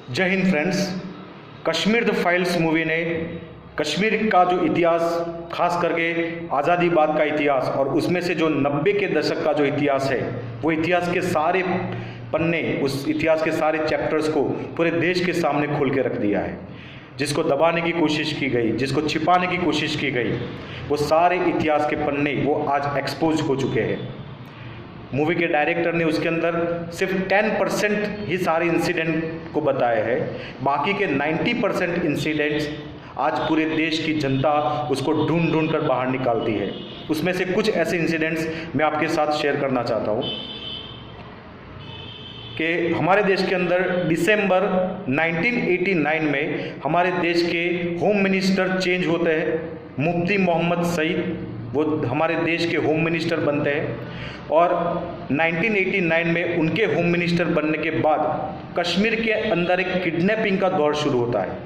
जय Hind friends. Kashmir the files movie ने कश्मीर का जो इतिहास, खास करके आज़ादी बाद का इतिहास और उसमें से जो 90 के दशक का जो इतिहास है, वो इतिहास के सारे पन्ने, उस इतिहास के सारे चैप्टर्स को पूरे देश के सामने खोल के रख दिया है। जिसको दबाने की कोशिश की गई, जिसको छिपाने की कोशिश की गई, वो सारे इतिहास के पन्ने वो आज एक्सपोज हो चुके हैं। मूवी के डायरेक्टर ने उसके अंदर सिर्फ 10% ही सारे इंसिडेंट को बताया है। बाकी के 90% इंसिडेंट्स आज पूरे देश की जनता उसको ढूंढ ढूंढ कर बाहर निकालती है। उसमें से कुछ ऐसे इंसिडेंट्स मैं आपके साथ शेयर करना चाहता हूँ कि हमारे देश के अंदर दिसंबर 1989 में हमारे देश के होम मिनिस्टर चेंज होते हैं। मुफ्ती मोहम्मद सईद वो हमारे देश के होम मिनिस्टर बनते हैं और 1989 में उनके होम मिनिस्टर बनने के बाद कश्मीर के अंदर एक किडनैपिंग का दौर शुरू होता है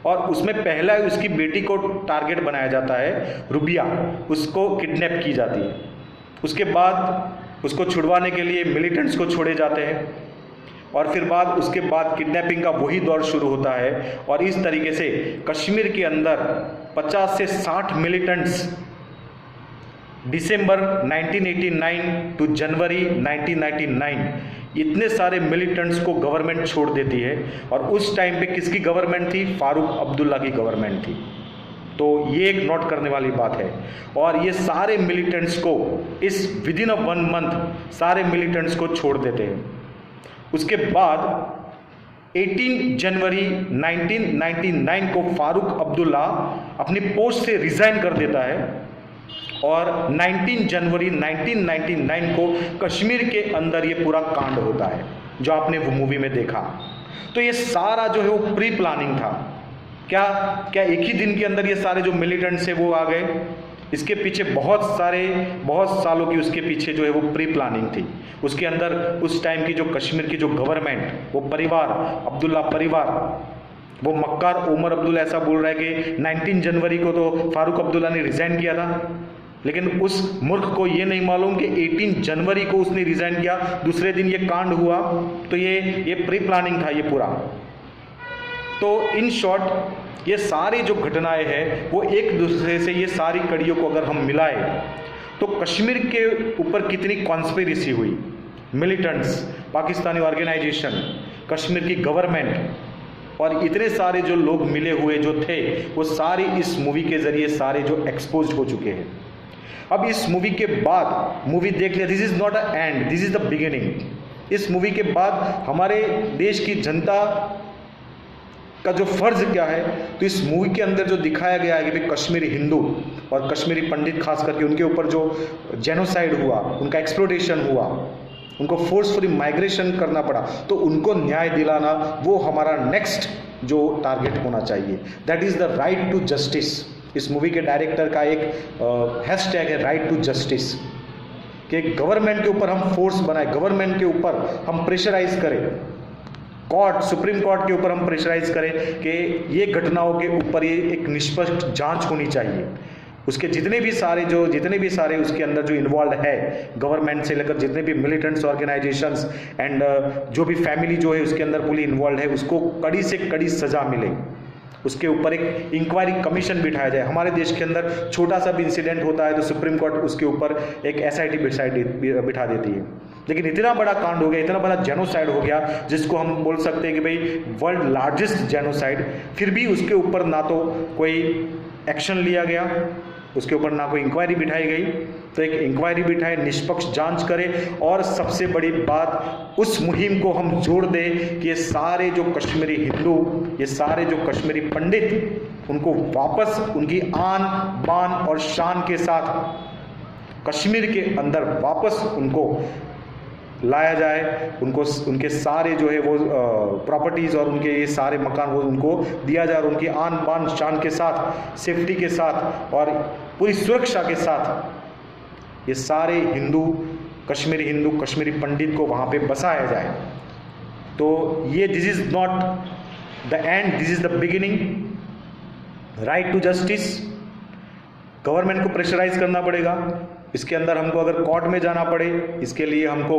और उसमें पहला उसकी बेटी को टारगेट बनाया जाता है। रुबिया उसको किडनैप की जाती है। उसके बाद उसको छुड़वाने के लिए मिलिटेंट्स को छोड़े जाते हैं और फिर उसके बाद किडनैपिंग का वही दौर शुरू होता है और इस तरीके से कश्मीर के अंदर 50 से 60 मिलिटेंट्स दिसंबर 1989 टू जनवरी 1999 इतने सारे मिलिटेंट्स को गवर्नमेंट छोड़ देती है। और उस टाइम पे किसकी गवर्नमेंट थी? फारूक अब्दुल्ला की गवर्नमेंट थी। तो ये एक नोट करने वाली बात है। और ये सारे मिलिटेंट्स को इस विदिन अ 1 मंथ सारे मिलिटेंट्स को छोड़ देते हैं। उसके बाद 18 जनवरी 1999 को फारूक अब्दुल्ला अपनी पोस्ट से रिजाइन कर देता है और 19 जनवरी 1999 को कश्मीर के अंदर ये पूरा कांड होता है जो आपने वो मूवी में देखा। तो ये सारा जो है वो प्री प्लानिंग था। क्या एक ही दिन के अंदर ये सारे जो मिलिटेंट्स है वो आ गए? इसके पीछे बहुत सालों की उसके पीछे जो है वो प्री प्लानिंग थी। उसके अंदर उस टाइम की जो कश्मीर की जो गवर्नमेंट, वो परिवार, अब्दुल्ला परिवार, वो मक्कार उमर अब्दुल्ला ऐसा बोल रहा है कि 19 जनवरी को तो फारूक अब्दुल्ला ने रिजाइन किया था, लेकिन उस मूर्ख को ये नहीं मालूम कि 18 जनवरी को उसने रिजाइन किया, दूसरे दिन ये कांड हुआ। तो ये प्री प्लानिंग था ये पूरा। तो इन शॉर्ट ये सारी जो घटनाएं हैं वो एक दूसरे से, ये सारी कड़ियों को अगर हम मिलाएं तो कश्मीर के ऊपर कितनी कॉन्स्पिरेसी हुई। मिलिटेंट्स, पाकिस्तानी ऑर्गेनाइजेशन, कश्मीर की गवर्नमेंट और इतने सारे जो लोग मिले हुए जो थे वो सारी इस मूवी के जरिए सारे जो एक्सपोज हो चुके हैं। अब इस मूवी के बाद मूवी देख लिया, this is not a and, this is the beginning. इस मूवी के बाद हमारे देश की जनता का जो फर्ज क्या है, तो इस मूवी के अंदर जो दिखाया गया है कि भाई कश्मीरी हिंदू और कश्मीरी पंडित खास करके उनके ऊपर जो जेनोसाइड हुआ, उनका एक्सप्लोटेशन हुआ, उनको फोर्सफुली माइग्रेशन करना पड़ा, तो उनको न्याय दिलाना वो हमारा नेक्स्ट जो टारगेट होना चाहिए। That is the right to justice. इस मूवी के डायरेक्टर का एक हैशटैग है राइट टू जस्टिस, कि गवर्नमेंट के ऊपर हम फोर्स बनाए, गवर्नमेंट के ऊपर हम प्रेशराइज करें, कोर्ट, सुप्रीम कोर्ट के ऊपर हम प्रेशराइज करें कि ये घटनाओं के ऊपर ये एक निष्पक्ष जांच होनी चाहिए। उसके जितने भी सारे उसके अंदर जो इन्वॉल्व है, गवर्नमेंट से लेकर जितने भी मिलिटेंट्स ऑर्गेनाइजेशंस एंड जो भी फैमिली जो है उसके अंदर पूरी इन्वॉल्व है, उसको कड़ी से कड़ी सजा मिले। उसके ऊपर एक इंक्वायरी कमीशन बिठाया जाए। हमारे देश के अंदर छोटा सा भी इंसिडेंट होता है तो सुप्रीम कोर्ट उसके ऊपर एक SIT बिठा देती है। लेकिन इतना बड़ा कांड हो गया, इतना बड़ा जेनोसाइड हो गया, जिसको हम बोल सकते हैं कि भाई वर्ल्ड लार्जेस्ट जेनोसाइड, फिर भी उसके ऊपर ना तो कोई एक्शन लिया गया, उसके ऊपर ना कोई इंक्वायरी बिठाई गई। तो एक इंक्वायरी बिठाए, निष्पक्ष जांच करें और सबसे बड़ी बात उस मुहिम को हम जोड़ दें कि ये सारे जो कश्मीरी हिंदू, ये सारे जो कश्मीरी पंडित, उनको वापस उनकी आन बान और शान के साथ कश्मीर के अंदर वापस उनको लाया जाए। उनको उनके सारे जो है वो प्रॉपर्टीज़ और उनके ये सारे मकान वो उनको दिया जाए और उनकी आन बान शान के साथ, सेफ्टी के साथ और पूरी सुरक्षा के साथ ये सारे हिंदू, कश्मीरी पंडित को वहाँ पे बसाया जाए। तो ये this is not the end, this is the beginning. Right to justice, government को प्रेशराइज करना पड़ेगा। इसके अंदर हमको अगर कोर्ट में जाना पड़े, इसके लिए हमको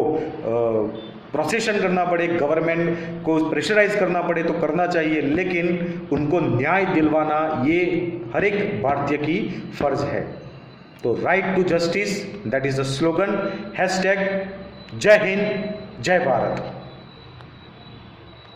प्रोसेशन करना पड़े, गवर्नमेंट को प्रेशराइज करना पड़े तो करना चाहिए, लेकिन उनको न्याय दिलवाना ये हर एक भारतीय की फर्ज है। तो right to justice, that is the slogan. Hashtag जय हिंद, जय भारत।